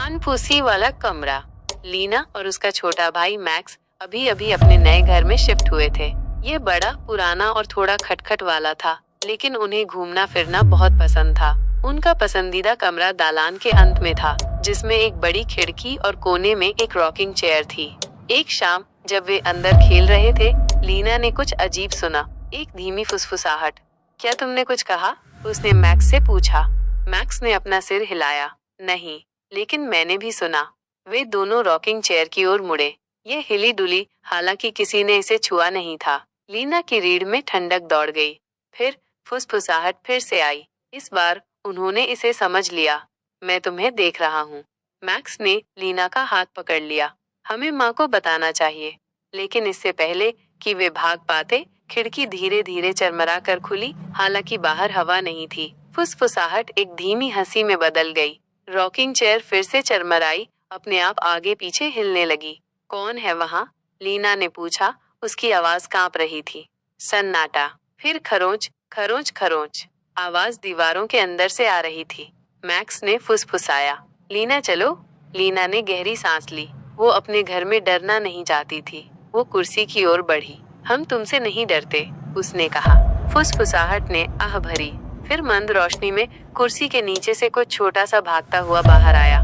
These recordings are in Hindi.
कानपूसी वाला कमरा। लीना और उसका छोटा भाई मैक्स अभी अभी अपने नए घर में शिफ्ट हुए थे। ये बड़ा, पुराना और थोड़ा खटखट वाला था, लेकिन उन्हें घूमना फिरना बहुत पसंद था। उनका पसंदीदा कमरा दालान के अंत में था, जिसमें एक बड़ी खिड़की और कोने में एक रॉकिंग चेयर थी। एक शाम जब वे अंदर खेल रहे थे, लीना ने कुछ अजीब सुना, एक धीमी फुसफुसाहट। क्या तुमने कुछ कहा? उसने मैक्स से पूछा। मैक्स ने अपना सिर हिलाया। नहीं, लेकिन मैंने भी सुना। वे दोनों रॉकिंग चेयर की ओर मुड़े। ये हिली डुली, हालांकि किसी ने इसे छुआ नहीं था। लीना की रीढ़ में ठंडक दौड़ गई। फिर फुसफुसाहट फिर से आई। इस बार उन्होंने इसे समझ लिया। मैं तुम्हें देख रहा हूँ। मैक्स ने लीना का हाथ पकड़ लिया। हमें माँ को बताना चाहिए। लेकिन इससे पहले कि वे भाग पाते, खिड़की धीरे धीरे चरमरा कर खुली, हालांकि बाहर हवा नहीं थी। फुसफुसाहट एक धीमी हंसी में बदल गई। रॉकिंग चेयर फिर से चरमराई, अपने आप आगे पीछे हिलने लगी। कौन है वहाँ? लीना ने पूछा। उसकी आवाज कांप रही थी। सन्नाटा। फिर खरोंच खरोंच खरोंच। आवाज दीवारों के अंदर से आ रही थी। मैक्स ने फुसफुसाया। लीना चलो। लीना ने गहरी सांस ली। वो अपने घर में डरना नहीं चाहती थी। वो कुर्सी की ओर बढ़ी। हम तुमसे नहीं डरते, उसने कहा। फुसफुसाहट ने आह भरी। फिर मंद रोशनी में कुर्सी के नीचे से कुछ छोटा सा भागता हुआ बाहर आया।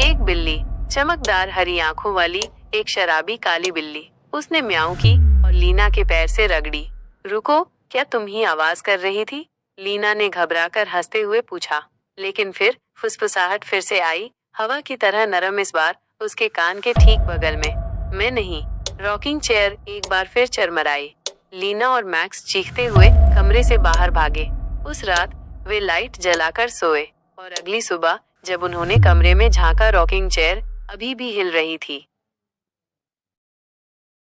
एक बिल्ली, चमकदार हरी आंखों वाली एक शराबी काली बिल्ली। उसने म्याऊं की और लीना के पैर से रगड़ी। रुको, क्या तुम ही आवाज कर रही थी? लीना ने घबराकर हंसते हुए पूछा। लेकिन फिर फुसफुसाहट फिर से आई, हवा की तरह नरम, इस बार उसके कान के ठीक बगल में। मैं नहीं। रॉकिंग चेयर एक बार फिर चरमराई। लीना और मैक्स चीखते हुए कमरे से बाहर भागे। उस रात वे लाइट जलाकर सोए और अगली सुबह जब उन्होंने कमरे में झांका, रॉकिंग चेयर अभी भी हिल रही थी।